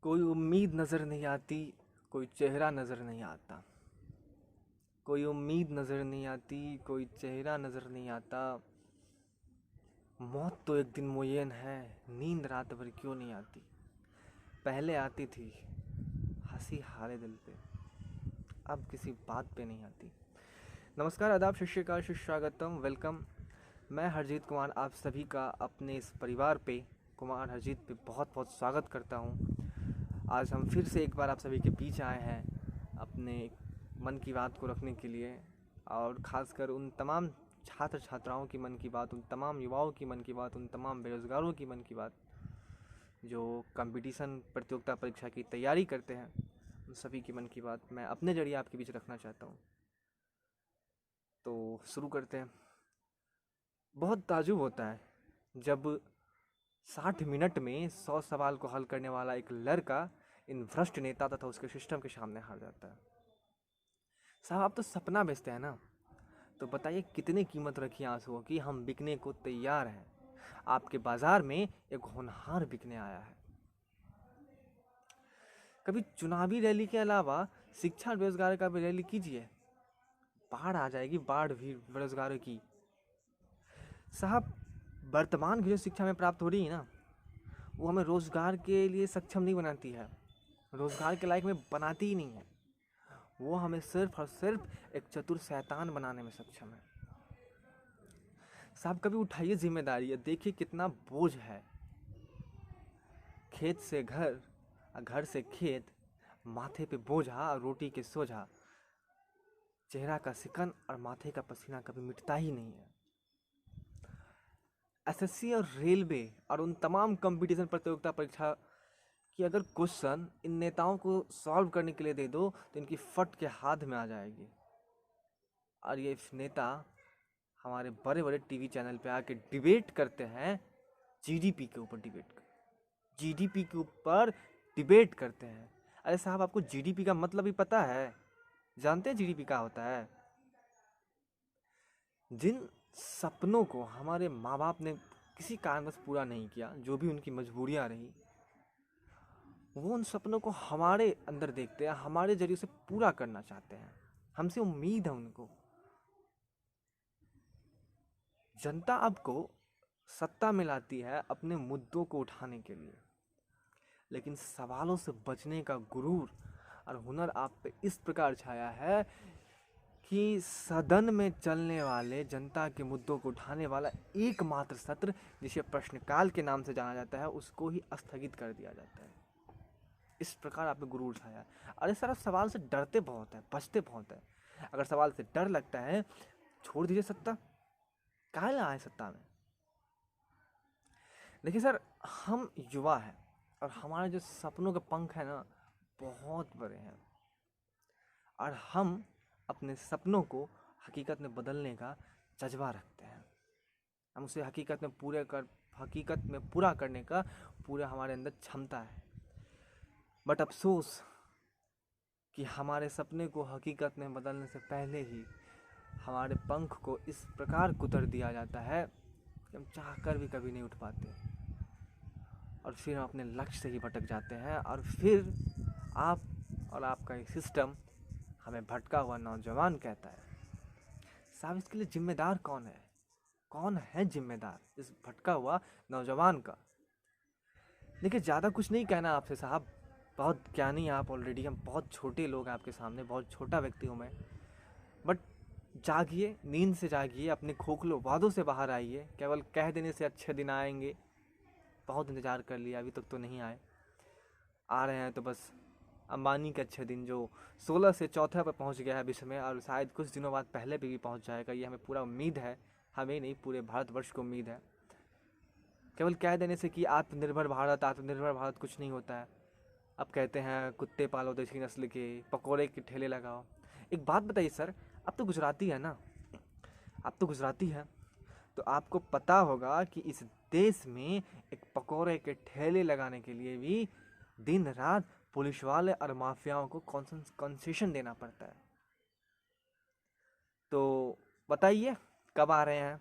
कोई उम्मीद नज़र नहीं आती, कोई चेहरा नज़र नहीं आता। कोई उम्मीद नज़र नहीं आती, कोई चेहरा नज़र नहीं आता। मौत तो एक दिन मुय्यन है, नींद रात भर क्यों नहीं आती। पहले आती थी हंसी हारे दिल पे, अब किसी बात पे नहीं आती। नमस्कार, आदाब, सत श्री अकाल, सुस्वागतम, वेलकम। मैं हरजीत कुमार आप सभी का अपने इस परिवार पे, कुमार हरजीत पे बहुत बहुत स्वागत करता हूँ। आज हम फिर से एक बार आप सभी के बीच आए हैं अपने मन की बात को रखने के लिए, और ख़ासकर उन तमाम छात्र छात्राओं की मन की बात, उन तमाम युवाओं की मन की बात, उन तमाम बेरोज़गारों की मन की बात जो कंपटीशन प्रतियोगिता परीक्षा की तैयारी करते हैं, उन सभी की मन की बात मैं अपने जरिए आपके बीच रखना चाहता हूँ। तो शुरू करते हैं। बहुत ताजुब होता है जब 60 मिनट में 100 सवाल को हल करने वाला एक लड़का इन भ्रष्ट नेता तथा उसके सिस्टम के सामने हार जाता है। साहब, आप तो सपना बेचते हैं ना, तो बताइए कितनी कीमत रखी आंसुओं की। हम बिकने को तैयार हैं। आपके बाजार में एक होनहार बिकने आया है। कभी चुनावी रैली के अलावा शिक्षा रोजगार का भी रैली कीजिए, बाढ़ आ जाएगी, बाढ़ भी बेरोजगारों की। साहब, वर्तमान की जो शिक्षा में प्राप्त हो रही है ना, वो हमें रोजगार के लिए सक्षम नहीं बनाती है, रोजगार के लायक में बनाती ही नहीं है। वो हमें सिर्फ और सिर्फ एक चतुर शैतान बनाने में सक्षम है। साहब, कभी उठाइए जिम्मेदारी, देखिए कितना बोझ है। खेत से घर, घर से खेत, माथे पे बोझा और रोटी के सोझा, चेहरा का सिकन और माथे का पसीना कभी मिटता ही नहीं है। एसएससी और रेलवे और उन तमाम कंपटीशन प्रतियोगिता परीक्षा कि अगर क्वेश्चन इन नेताओं को सॉल्व करने के लिए दे दो तो इनकी फट के हाथ में आ जाएगी। और ये नेता हमारे बड़े बड़े टीवी चैनल पे आके डिबेट करते हैं, जीडीपी के ऊपर डिबेट कर जीडीपी के ऊपर डिबेट करते हैं। अरे साहब, आपको जीडीपी का मतलब ही पता है? जानते हैं जीडीपी क्या होता है? जिन सपनों को हमारे माँ बाप ने किसी कारणवश पूरा नहीं किया, जो भी उनकी मजबूरियाँ रही, वो उन सपनों को हमारे अंदर देखते हैं, हमारे जरिए से पूरा करना चाहते हैं। हमसे उम्मीद है उनको। जनता आपको सत्ता में लाती है अपने मुद्दों को उठाने के लिए, लेकिन सवालों से बचने का गुरूर और हुनर आप पे इस प्रकार छाया है कि सदन में चलने वाले जनता के मुद्दों को उठाने वाला एकमात्र सत्र, जिसे प्रश्नकाल के नाम से जाना जाता है, उसको ही स्थगित कर दिया जाता है। इस प्रकार आप पे गुरूर छाया है। अरे सर, आप सवाल से डरते बहुत है, बचते बहुत है। अगर सवाल से डर लगता है, छोड़ दीजिए सत्ता, काहे आए सत्ता में। देखिए सर, हम युवा हैं और हमारे जो सपनों के पंख हैं ना, बहुत बड़े हैं, और हम अपने सपनों को हकीकत में बदलने का जज्बा रखते हैं। हम उसे हकीकत में पूरा करने का पूरा हमारे अंदर क्षमता है। बट अफसोस कि हमारे सपने को हकीकत में बदलने से पहले ही हमारे पंख को इस प्रकार कुतर दिया जाता है कि हम चाहकर भी कभी नहीं उठ पाते, और फिर हम अपने लक्ष्य से ही भटक जाते हैं, और फिर आप और आपका ये सिस्टम हमें भटका हुआ नौजवान कहता है। साहब, इसके लिए जिम्मेदार कौन है? कौन है जिम्मेदार इस भटका हुआ नौजवान का? देखिए, ज़्यादा कुछ नहीं कहना आपसे साहब, बहुत ज्ञानी आप ऑलरेडी, हम बहुत छोटे लोग हैं आपके सामने, बहुत छोटा व्यक्ति हूँ मैं। बट जागिए, नींद से जागिए, अपने खोखले वादों से बाहर आइए। केवल कह देने से अच्छे दिन आएंगे, बहुत इंतज़ार कर लिया, अभी तक तो नहीं आए। आ रहे हैं तो बस अंबानी के अच्छे दिन, जो 16 से चौथे पर पहुंच गया है विश्व में, और शायद कुछ दिनों बाद पहले पे भी पहुंच जाएगा। ये हमें पूरा उम्मीद है, हमें नहीं, पूरे भारतवर्ष को उम्मीद है। केवल कह देने से कि आत्मनिर्भर भारत कुछ नहीं होता है। अब कहते हैं कुत्ते पालो देसी नस्ल के, पकोड़े के ठेले लगाओ। एक बात बताइए सर, आप तो गुजराती है ना, आप तो गुजराती है, तो आपको पता होगा कि इस देश में एक पकोड़े के ठेले लगाने के लिए भी दिन रात पुलिस वाले और माफियाओं को कंसेशन देना पड़ता है। तो बताइए कब आ रहे हैं?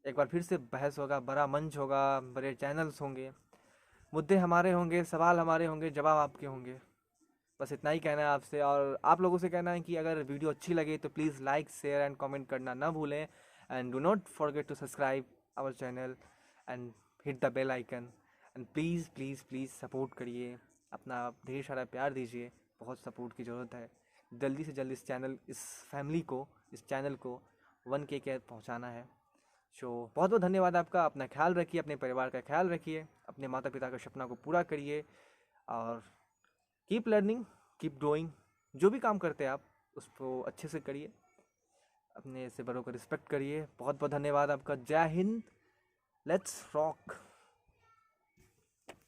एक बार फिर से बहस होगा, बड़ा मंच होगा, बड़े चैनल्स होंगे। मुद्दे हमारे होंगे, सवाल हमारे होंगे, जवाब आपके होंगे। बस इतना ही कहना है आपसे, और आप लोगों से कहना है कि अगर वीडियो अच्छी लगे तो please like, share and comment करना ना भूलें। And do not forget to subscribe our channel and hit the bell icon. And please please please support करिए, अपना ढेर सारा प्यार दीजिए, बहुत सपोर्ट की ज़रूरत है। जल्दी से जल्दी इस फैमिली को, इस चैनल को 1K पहुँचाना है। सो बहुत बहुत धन्यवाद आपका। अपना ख्याल रखिए, अपने परिवार का ख्याल रखिए, अपने माता पिता का सपना को पूरा करिए, और कीप लर्निंग, कीप ग्रोइंग। जो भी काम करते हैं आप उसको अच्छे से करिए, अपने से बड़ों को रिस्पेक्ट करिए। बहुत बहुत धन्यवाद आपका। जय हिंद, लेट्स रॉक।